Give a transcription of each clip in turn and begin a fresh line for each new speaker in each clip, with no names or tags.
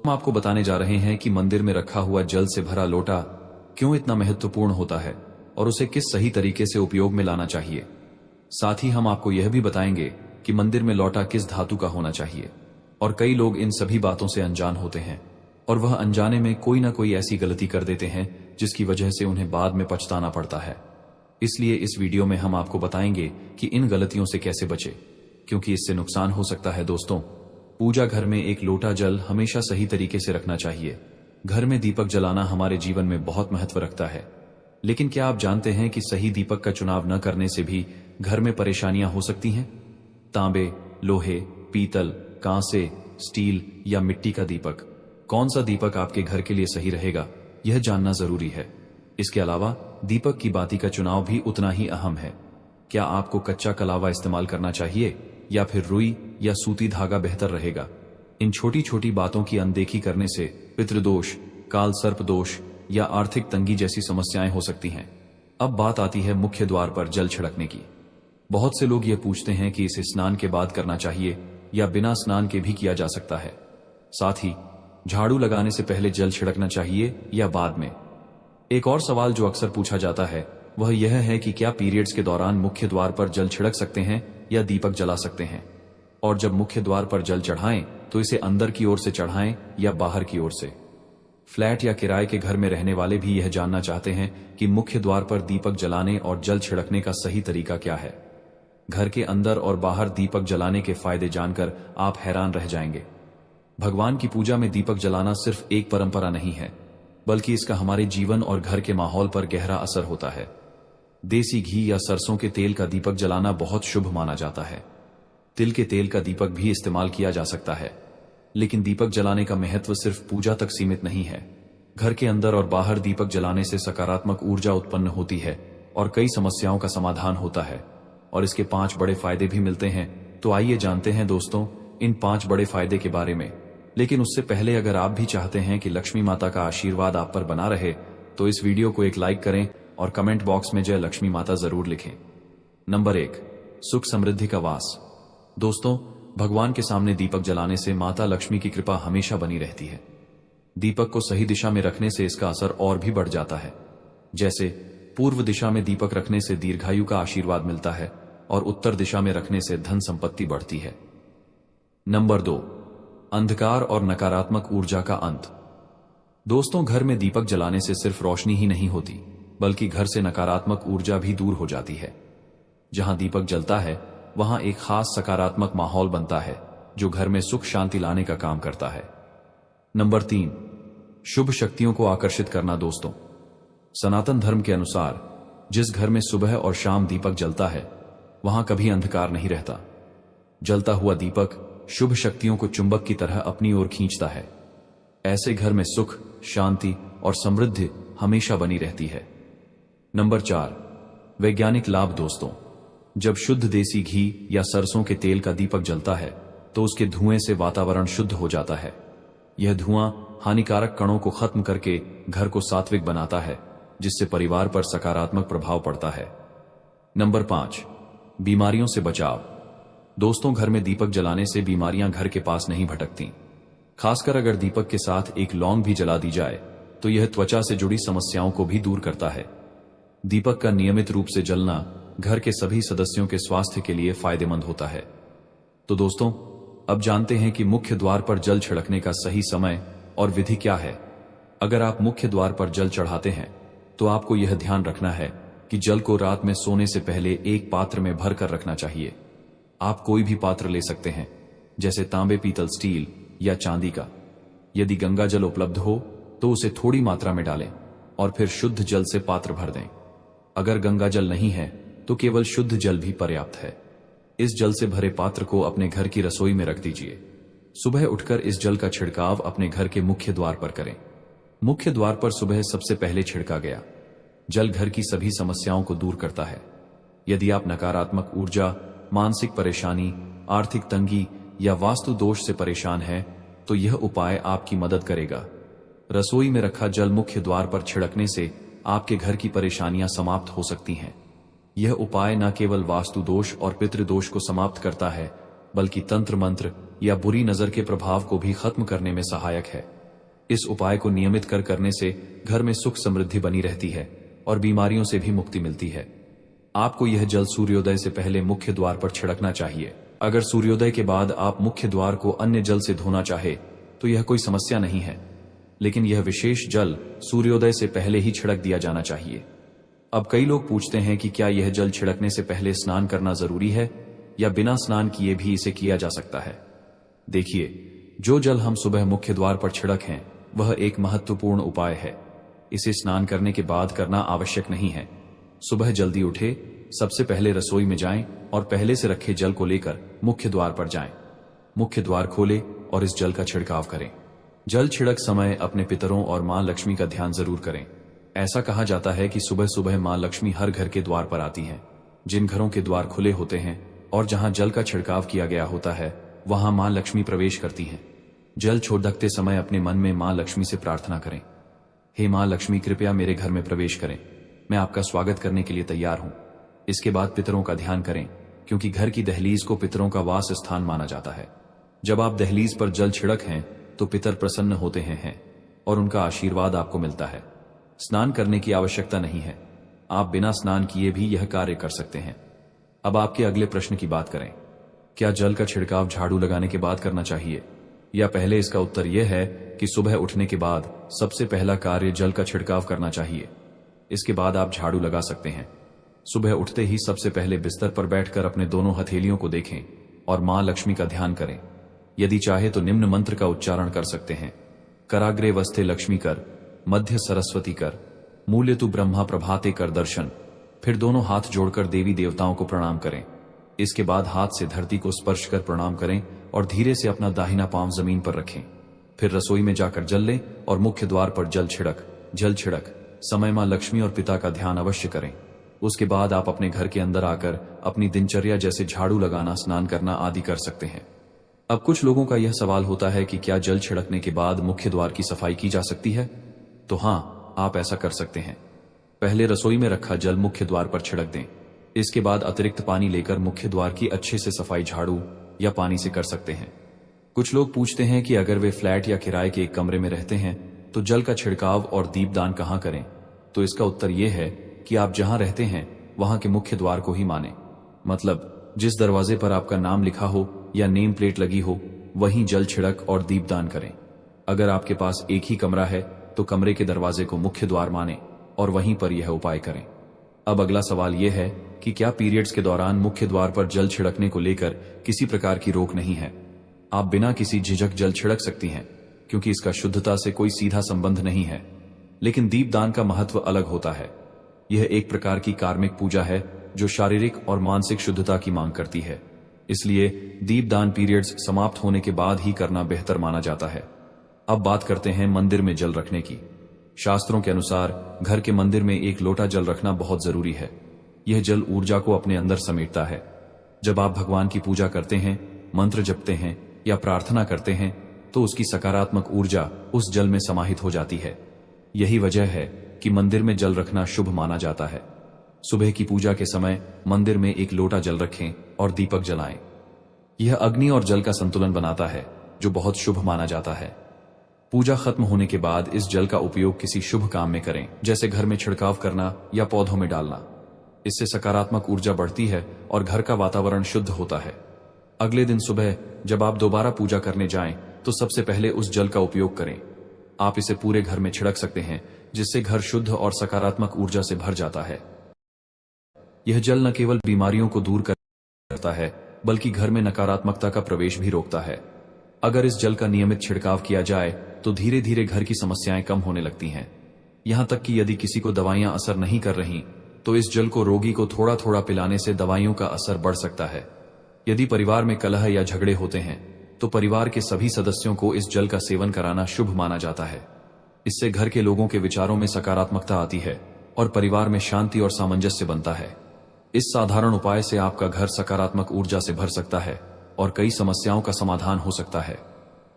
हम आपको बताने जा रहे हैं कि मंदिर में रखा हुआ जल से भरा लोटा क्यों इतना महत्वपूर्ण होता है और उसे किस सही तरीके से उपयोग में लाना चाहिए। साथ ही हम आपको यह भी बताएंगे कि मंदिर में लोटा किस धातु का होना चाहिए। और कई लोग इन सभी बातों से अनजान होते हैं और वह अनजाने में कोई ना कोई ऐसी गलती कर देते हैं जिसकी वजह से उन्हें बाद में पछताना पड़ता है। इसलिए इस वीडियो में हम आपको बताएंगे कि इन गलतियों से कैसे बचे, क्योंकि इससे नुकसान हो सकता है। दोस्तों, पूजा घर में एक लोटा जल हमेशा सही तरीके से रखना चाहिए। घर में दीपक जलाना हमारे जीवन में बहुत महत्व रखता है, लेकिन क्या आप जानते हैं कि सही दीपक का चुनाव न करने से भी घर में परेशानियां हो सकती हैं। तांबे, लोहे, पीतल, कांसे, स्टील या मिट्टी का दीपक, कौन सा दीपक आपके घर के लिए सही रहेगा, यह जानना जरूरी है। इसके अलावा दीपक की बाती का चुनाव भी उतना ही अहम है। क्या आपको कच्चा कलावा इस्तेमाल करना चाहिए या फिर रुई या सूती धागा बेहतर रहेगा। इन छोटी छोटी बातों की अनदेखी करने से पितृदोष, काल सर्प दोष या आर्थिक तंगी जैसी समस्याएं हो सकती हैं। अब बात आती है मुख्य द्वार पर जल छिड़कने की। बहुत से लोग ये पूछते हैं कि इसे स्नान के बाद करना चाहिए या बिना स्नान के भी किया जा सकता है। साथ ही झाड़ू लगाने से पहले जल छिड़कना चाहिए या बाद में। एक और सवाल जो अक्सर पूछा जाता है वह यह है कि क्या पीरियड्स के दौरान मुख्य द्वार पर जल छिड़क सकते हैं या दीपक जला सकते हैं। और जब मुख्य द्वार पर जल चढ़ाएं तो इसे अंदर की ओर से चढ़ाएं या बाहर की ओर से। फ्लैट या किराए के घर में रहने वाले भी यह जानना चाहते हैं कि मुख्य द्वार पर दीपक जलाने और जल छिड़कने का सही तरीका क्या है। घर के अंदर और बाहर दीपक जलाने के फायदे जानकर आप हैरान रह जाएंगे। भगवान की पूजा में दीपक जलाना सिर्फ एक परंपरा नहीं है, बल्कि इसका हमारे जीवन और घर के माहौल पर गहरा असर होता है। देसी घी या सरसों के तेल का दीपक जलाना बहुत शुभ माना जाता है। तिल के तेल का दीपक भी इस्तेमाल किया जा सकता है, लेकिन दीपक जलाने का महत्व सिर्फ पूजा तक सीमित नहीं है। घर के अंदर और बाहर दीपक जलाने से सकारात्मक ऊर्जा उत्पन्न होती है और कई समस्याओं का समाधान होता है और इसके 5 बड़े फायदे भी मिलते हैं। तो आइए जानते हैं दोस्तों इन 5 बड़े फायदे के बारे में। लेकिन उससे पहले अगर आप भी चाहते हैं कि लक्ष्मी माता का आशीर्वाद आप पर बना रहे तो इस वीडियो को एक लाइक करें और कमेंट बॉक्स में जय लक्ष्मी माता जरूर लिखें। नंबर 1, सुख समृद्धि का वास। दोस्तों, भगवान के सामने दीपक जलाने से माता लक्ष्मी की कृपा हमेशा बनी रहती है। दीपक को सही दिशा में रखने से इसका असर और भी बढ़ जाता है। जैसे पूर्व दिशा में दीपक रखने से दीर्घायु का आशीर्वाद मिलता है और उत्तर दिशा में रखने से धन संपत्ति बढ़ती है। नंबर 2, अंधकार और नकारात्मक ऊर्जा का अंत। दोस्तों, घर में दीपक जलाने से सिर्फ रोशनी ही नहीं होती, बल्कि घर से नकारात्मक ऊर्जा भी दूर हो जाती है। जहां दीपक जलता है वहां एक खास सकारात्मक माहौल बनता है जो घर में सुख शांति लाने का काम करता है। नंबर 3, शुभ शक्तियों को आकर्षित करना। दोस्तों, सनातन धर्म के अनुसार जिस घर में सुबह और शाम दीपक जलता है वहां कभी अंधकार नहीं रहता। जलता हुआ दीपक शुभ शक्तियों को चुंबक की तरह अपनी ओर खींचता है। ऐसे घर में सुख, शांति और समृद्धि हमेशा बनी रहती है। नंबर 4, वैज्ञानिक लाभ। दोस्तों, जब शुद्ध देसी घी या सरसों के तेल का दीपक जलता है तो उसके धुएं से वातावरण शुद्ध हो जाता है। यह धुआं हानिकारक कणों को खत्म करके घर को सात्विक बनाता है, जिससे परिवार पर सकारात्मक प्रभाव पड़ता है। नंबर 5, बीमारियों से बचाव। दोस्तों, घर में दीपक जलाने से बीमारियां घर के पास नहीं भटकती। खासकर अगर दीपक के साथ एक लौंग भी जला दी जाए तो यह त्वचा से जुड़ी समस्याओं को भी दूर करता है। दीपक का नियमित रूप से जलना घर के सभी सदस्यों के स्वास्थ्य के लिए फायदेमंद होता है। तो दोस्तों, अब जानते हैं कि मुख्य द्वार पर जल छिड़कने का सही समय और विधि क्या है। अगर आप मुख्य द्वार पर जल चढ़ाते हैं तो आपको यह ध्यान रखना है कि जल को रात में सोने से पहले एक पात्र में भर कर रखना चाहिए। आप कोई भी पात्र ले सकते हैं, जैसे तांबे, पीतल, स्टील या चांदी का। यदि गंगा जल उपलब्ध हो तो उसे थोड़ी मात्रा में डालें और फिर शुद्ध जल से पात्र भर दें। अगर गंगा जल नहीं है तो केवल शुद्ध जल भी पर्याप्त है। इस जल से भरे पात्र को अपने घर की रसोई में रख दीजिए। सुबह उठकर इस जल का छिड़काव अपने घर के मुख्य द्वार पर करें। मुख्य द्वार पर सुबह सबसे पहले छिड़का गया जल घर की सभी समस्याओं को दूर करता है। यदि आप नकारात्मक ऊर्जा, मानसिक परेशानी, आर्थिक तंगी या वास्तु दोष से परेशान हैं तो यह उपाय आपकी मदद करेगा। रसोई में रखा जल मुख्य द्वार पर छिड़कने से आपके घर की परेशानियां समाप्त हो सकती हैं। यह उपाय न केवल वास्तु दोष और पितृदोष को समाप्त करता है, बल्कि तंत्र मंत्र या बुरी नजर के प्रभाव को भी खत्म करने में सहायक है। इस उपाय को नियमित करने से घर में सुख समृद्धि बनी रहती है और बीमारियों से भी मुक्ति मिलती है। आपको यह जल सूर्योदय से पहले मुख्य द्वार पर छिड़कना चाहिए। अगर सूर्योदय के बाद आप मुख्य द्वार को अन्य जल से धोना चाहे तो यह कोई समस्या नहीं है, लेकिन यह विशेष जल सूर्योदय से पहले ही छिड़क दिया जाना चाहिए। अब कई लोग पूछते हैं कि क्या यह जल छिड़कने से पहले स्नान करना जरूरी है या बिना स्नान किए भी इसे किया जा सकता है। देखिए, जो जल हम सुबह मुख्य द्वार पर छिड़क हैं वह एक महत्वपूर्ण उपाय है। इसे स्नान करने के बाद करना आवश्यक नहीं है। सुबह जल्दी उठे, सबसे पहले रसोई में जाएं और पहले से रखे जल को लेकर मुख्य द्वार पर जाएं। मुख्य द्वार खोलें और इस जल का छिड़काव करें। जल छिड़क समय अपने पितरों और मां लक्ष्मी का ध्यान जरूर करें। ऐसा कहा जाता है कि सुबह सुबह मां लक्ष्मी हर घर के द्वार पर आती हैं। जिन घरों के द्वार खुले होते हैं और जहां जल का छिड़काव किया गया होता है वहां मां लक्ष्मी प्रवेश करती हैं। जल छोड़ते समय अपने मन में मां लक्ष्मी से प्रार्थना करें, हे मां लक्ष्मी, कृपया मेरे घर में प्रवेश करें, मैं आपका स्वागत करने के लिए तैयार हूं। इसके बाद पितरों का ध्यान करें, क्योंकि घर की दहलीज को पितरों का वास स्थान माना जाता है। जब आप दहलीज पर जल छिड़क हैं तो पितर प्रसन्न होते हैं और उनका आशीर्वाद आपको मिलता है। स्नान करने की आवश्यकता नहीं है, आप बिना स्नान किए भी यह कार्य कर सकते हैं। अब आपके अगले प्रश्न की बात करें, क्या जल का छिड़काव झाड़ू लगाने के बाद करना चाहिए या पहले? इसका उत्तर यह है कि सुबह उठने के बाद सबसे पहला कार्य जल का छिड़काव करना चाहिए। इसके बाद आप झाड़ू लगा सकते हैं। सुबह उठते ही सबसे पहले बिस्तर पर बैठकर अपने दोनों हथेलियों को देखें और मां लक्ष्मी का ध्यान करें। यदि चाहे तो निम्न मंत्र का उच्चारण कर सकते हैं, कराग्रे वस्ते लक्ष्मी कर, मध्य सरस्वती कर, मूल्य तु ब्रह्मा प्रभाते कर दर्शन। फिर दोनों हाथ जोड़कर देवी देवताओं को प्रणाम करें। इसके बाद हाथ से धरती को स्पर्श कर प्रणाम करें और धीरे से अपना दाहिना पांव जमीन पर रखें। फिर रसोई में जाकर जल लें और मुख्य द्वार पर जल छिड़क समय मां लक्ष्मी और पिता का ध्यान अवश्य करें। उसके बाद आप अपने घर के अंदर आकर अपनी दिनचर्या जैसे झाड़ू लगाना, स्नान करना आदि कर सकते हैं। अब कुछ लोगों का यह सवाल होता है कि क्या जल छिड़कने के बाद मुख्य द्वार की सफाई की जा सकती है? तो हां, आप ऐसा कर सकते हैं। पहले रसोई में रखा जल मुख्य द्वार पर छिड़क दें। इसके बाद अतिरिक्त पानी लेकर मुख्य द्वार की अच्छे से सफाई झाड़ू या पानी से कर सकते हैं। कुछ लोग पूछते हैं कि अगर वे फ्लैट या किराए के एक कमरे में रहते हैं तो जल का छिड़काव और दीपदान कहां करें? तो इसका उत्तर यह है कि आप जहां रहते हैं वहां के मुख्य द्वार को ही माने। मतलब जिस दरवाजे पर आपका नाम लिखा हो या नेम प्लेट लगी हो वहीं जल छिड़क और दीपदान करें। अगर आपके पास एक ही कमरा है तो कमरे के दरवाजे को मुख्य द्वार माने और वहीं पर यह उपाय करें। अब अगला सवाल यह है कि क्या पीरियड्स के दौरान मुख्य द्वार पर जल छिड़कने को लेकर किसी प्रकार की रोक नहीं है? आप बिना किसी झिझक जल छिड़क सकती हैं, क्योंकि इसका शुद्धता से कोई सीधा संबंध नहीं है। लेकिन दीपदान का महत्व अलग होता है। यह एक प्रकार की कार्मिक पूजा है जो शारीरिक और मानसिक शुद्धता की मांग करती है। इसलिए दीपदान पीरियड्स समाप्त होने के बाद ही करना बेहतर माना जाता है। अब बात करते हैं मंदिर में जल रखने की। शास्त्रों के अनुसार घर के मंदिर में एक लोटा जल रखना बहुत जरूरी है। यह जल ऊर्जा को अपने अंदर समेटता है। जब आप भगवान की पूजा करते हैं, मंत्र जपते हैं या प्रार्थना करते हैं तो उसकी सकारात्मक ऊर्जा उस जल में समाहित हो जाती है। यही वजह है कि मंदिर में जल रखना शुभ माना जाता है। सुबह की पूजा के समय मंदिर में एक लोटा जल रखें और दीपक जलाएं। यह अग्नि और जल का संतुलन बनाता है, जो बहुत शुभ माना जाता है। पूजा खत्म होने के बाद इस जल का उपयोग किसी शुभ काम में करें, जैसे घर में छिड़काव करना या पौधों में डालना। इससे सकारात्मक ऊर्जा बढ़ती है और घर का वातावरण शुद्ध होता है। अगले दिन सुबह जब आप दोबारा पूजा करने जाएं, तो सबसे पहले उस जल का उपयोग करें। आप इसे पूरे घर में छिड़क सकते हैं, जिससे घर शुद्ध और सकारात्मक ऊर्जा से भर जाता है। यह जल न केवल बीमारियों को दूर करता है, बल्कि घर में नकारात्मकता का प्रवेश भी रोकता है। अगर इस जल का नियमित छिड़काव किया जाए तो धीरे धीरे घर की समस्याएं कम होने लगती हैं। यहां तक कि यदि किसी को दवाइयां असर नहीं कर रही तो इस जल को रोगी को थोड़ा थोड़ा पिलाने से दवाइयों का असर बढ़ सकता है। यदि परिवार में कलह या झगड़े होते हैं तो परिवार के सभी सदस्यों को इस जल का सेवन कराना शुभ माना जाता है। इससे घर के लोगों के विचारों में सकारात्मकता आती है और परिवार में शांति और सामंजस्य बनता है। इस साधारण उपाय से आपका घर सकारात्मक ऊर्जा से भर सकता है और कई समस्याओं का समाधान हो सकता है।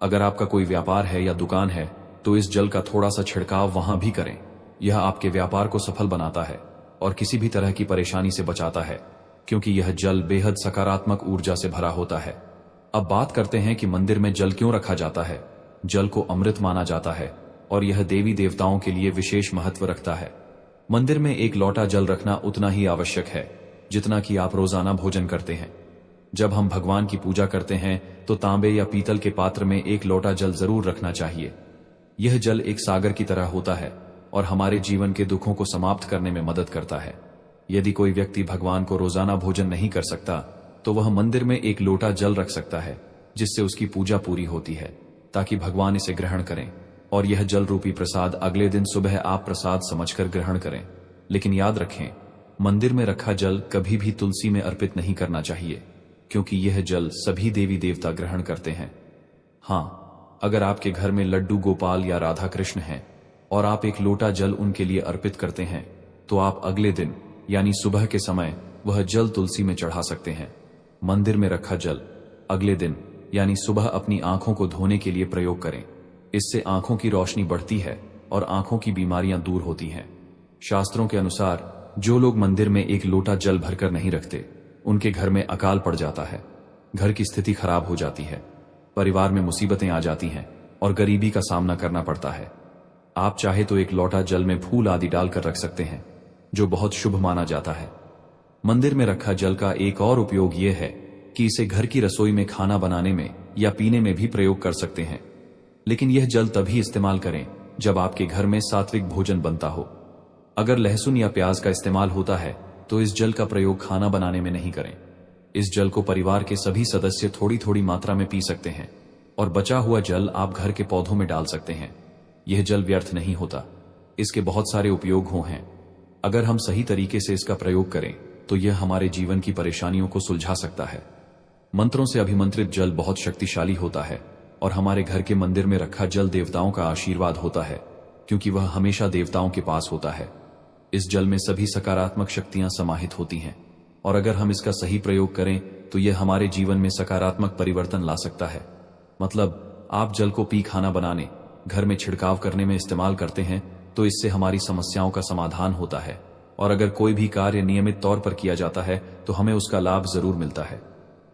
अगर आपका कोई व्यापार है या दुकान है तो इस जल का थोड़ा सा छिड़काव वहां भी करें। यह आपके व्यापार को सफल बनाता है और किसी भी तरह की परेशानी से बचाता है, क्योंकि यह जल बेहद सकारात्मक ऊर्जा से भरा होता है। अब बात करते हैं कि मंदिर में जल क्यों रखा जाता है। जल को अमृत माना जाता है और यह देवी देवताओं के लिए विशेष महत्व रखता है। मंदिर में एक लोटा जल रखना उतना ही आवश्यक है जितना कि आप रोजाना भोजन करते हैं। जब हम भगवान की पूजा करते हैं तो तांबे या पीतल के पात्र में एक लोटा जल जरूर रखना चाहिए। यह जल एक सागर की तरह होता है और हमारे जीवन के दुखों को समाप्त करने में मदद करता है। यदि कोई व्यक्ति भगवान को रोजाना भोजन नहीं कर सकता तो वह मंदिर में एक लोटा जल रख सकता है, जिससे उसकी पूजा पूरी होती है, ताकि भगवान इसे ग्रहण करें और यह जल रूपी प्रसाद अगले दिन सुबह आप प्रसाद समझकर ग्रहण करें। लेकिन याद रखें, मंदिर में रखा जल कभी भी तुलसी में अर्पित नहीं करना चाहिए, क्योंकि यह जल सभी देवी देवता ग्रहण करते हैं। हाँ, अगर आपके घर में लड्डू गोपाल या राधा कृष्ण हैं और आप एक लोटा जल उनके लिए अर्पित करते हैं, तो आप अगले दिन यानी सुबह के समय वह जल तुलसी में चढ़ा सकते हैं। मंदिर में रखा जल अगले दिन यानी सुबह अपनी आंखों को धोने के लिए प्रयोग करें। इससे आंखों की रोशनी बढ़ती है और आंखों की बीमारियां दूर होती हैं। शास्त्रों के अनुसार जो लोग मंदिर में एक लोटा जल भरकर नहीं रखते, उनके घर में अकाल पड़ जाता है, घर की स्थिति खराब हो जाती है, परिवार में मुसीबतें आ जाती हैं और गरीबी का सामना करना पड़ता है। आप चाहे तो एक लोटा जल में फूल आदि डालकर रख सकते हैं, जो बहुत शुभ माना जाता है। मंदिर में रखा जल का एक और उपयोग यह है कि इसे घर की रसोई में खाना बनाने में या पीने में भी प्रयोग कर सकते हैं। लेकिन यह जल तभी इस्तेमाल करें जब आपके घर में सात्विक भोजन बनता हो। अगर लहसुन या प्याज का इस्तेमाल होता है तो इस जल का प्रयोग खाना बनाने में नहीं करें। इस जल को परिवार के सभी सदस्य थोड़ी थोड़ी मात्रा में पी सकते हैं और बचा हुआ जल आप घर के पौधों में डाल सकते हैं। यह जल व्यर्थ नहीं होता, इसके बहुत सारे उपयोग हैं। अगर हम सही तरीके से इसका प्रयोग करें तो यह हमारे जीवन की परेशानियों को सुलझा सकता है। मंत्रों से अभिमंत्रित जल बहुत शक्तिशाली होता है और हमारे घर के मंदिर में रखा जल देवताओं का आशीर्वाद होता है, क्योंकि वह हमेशा देवताओं के पास होता है। इस जल में सभी सकारात्मक शक्तियां समाहित होती हैं और अगर हम इसका सही प्रयोग करें तो यह हमारे जीवन में सकारात्मक परिवर्तन ला सकता है। मतलब आप जल को पी खाना बनाने, घर में छिड़काव करने में इस्तेमाल करते हैं तो इससे हमारी समस्याओं का समाधान होता है और अगर कोई भी कार्य नियमित तौर पर किया जाता है तो हमें उसका लाभ जरूर मिलता है।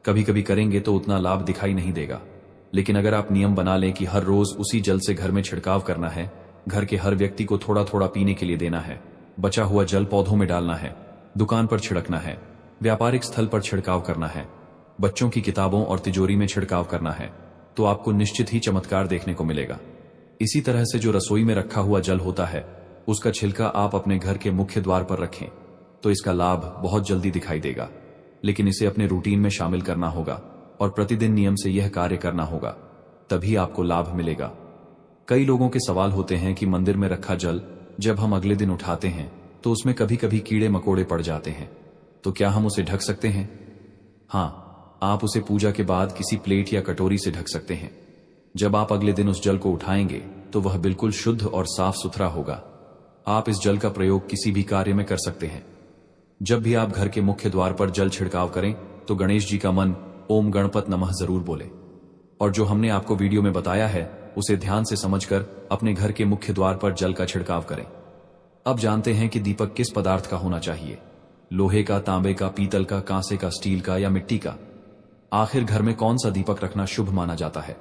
कभी कभी करेंगे तो उतना लाभ दिखाई नहीं देगा, लेकिन अगर आप नियम बना लें कि हर रोज उसी जल से घर में छिड़काव करना है, घर के हर व्यक्ति को थोड़ा थोड़ा पीने के लिए देना है, बचा हुआ जल पौधों में डालना है, दुकान पर छिड़कना है, व्यापारिक स्थल पर छिड़काव करना है, बच्चों की किताबों और तिजोरी में छिड़काव करना है, तो आपको निश्चित ही चमत्कार देखने को मिलेगा। इसी तरह से जो रसोई में रखा हुआ जल होता है, उसका छिलका आप अपने घर के मुख्य द्वार पर रखें तो इसका लाभ बहुत जल्दी दिखाई देगा। लेकिन इसे अपने रूटीन में शामिल करना होगा और प्रतिदिन नियम से यह कार्य करना होगा, तभी आपको लाभ मिलेगा। कई लोगों के सवाल होते हैं कि मंदिर में रखा जल जब हम अगले दिन उठाते हैं तो उसमें कभी कभी कीड़े मकोड़े पड़ जाते हैं, तो क्या हम उसे ढक सकते हैं? हाँ, आप उसे पूजा के बाद किसी प्लेट या कटोरी से ढक सकते हैं। जब आप अगले दिन उस जल को उठाएंगे तो वह बिल्कुल शुद्ध और साफ सुथरा होगा। आप इस जल का प्रयोग किसी भी कार्य में कर सकते हैं। जब भी आप घर के मुख्य द्वार पर जल छिड़काव करें तो गणेश जी का मन ओम गणपत नमः जरूर बोले और जो हमने आपको वीडियो में बताया है उसे ध्यान से समझकर अपने घर के मुख्य द्वार पर जल का छिड़काव करें। अब जानते हैं कि दीपक किस पदार्थ का होना चाहिए, लोहे का, तांबे का, पीतल का, कांसे का, स्टील का या मिट्टी का। आखिर घर में कौन सा दीपक रखना शुभ माना जाता है?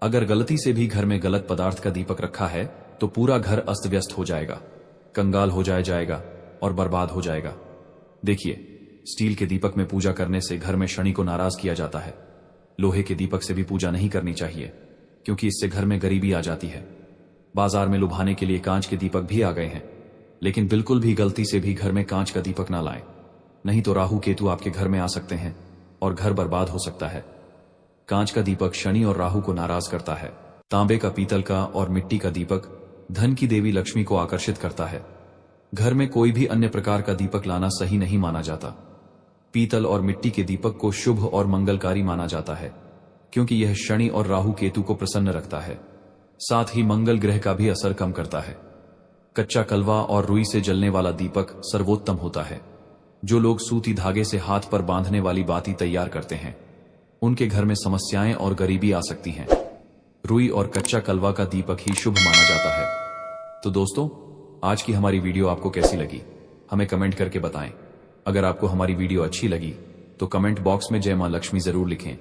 अगर गलती से भी घर में गलत पदार्थ का दीपक रखा है तो पूरा घर अस्त व्यस्त हो जाएगा, कंगाल हो जाएगा और बर्बाद हो जाएगा। देखिए, स्टील के दीपक में पूजा करने से घर में शनि को नाराज किया जाता है। लोहे के दीपक से भी पूजा नहीं करनी चाहिए, क्योंकि इससे घर में गरीबी आ जाती है। बाजार में लुभाने के लिए कांच के दीपक भी आ गए हैं, लेकिन बिल्कुल भी गलती से भी घर में कांच का दीपक ना लाएं, नहीं तो राहु केतु आपके घर में आ सकते हैं और घर बर्बाद हो सकता है। कांच का दीपक शनि और राहु को नाराज करता है। तांबे का, पीतल का और मिट्टी का दीपक धन की देवी लक्ष्मी को आकर्षित करता है। घर में कोई भी अन्य प्रकार का दीपक लाना सही नहीं माना जाता। पीतल और मिट्टी के दीपक को शुभ और मंगलकारी माना जाता है, क्योंकि यह शनि और राहु केतु को प्रसन्न रखता है, साथ ही मंगल ग्रह का भी असर कम करता है। कच्चा कलवा और रुई से जलने वाला दीपक सर्वोत्तम होता है। जो लोग सूती धागे से हाथ पर बांधने वाली बाती तैयार करते हैं, उनके घर में समस्याएं और गरीबी आ सकती हैं। रुई और कच्चा कलवा का दीपक ही शुभ माना जाता है। तो दोस्तों, आज की हमारी वीडियो आपको कैसी लगी, हमें कमेंट करके बताएं। अगर आपको हमारी वीडियो अच्छी लगी तो कमेंट बॉक्स में जय मां लक्ष्मी जरूर लिखें।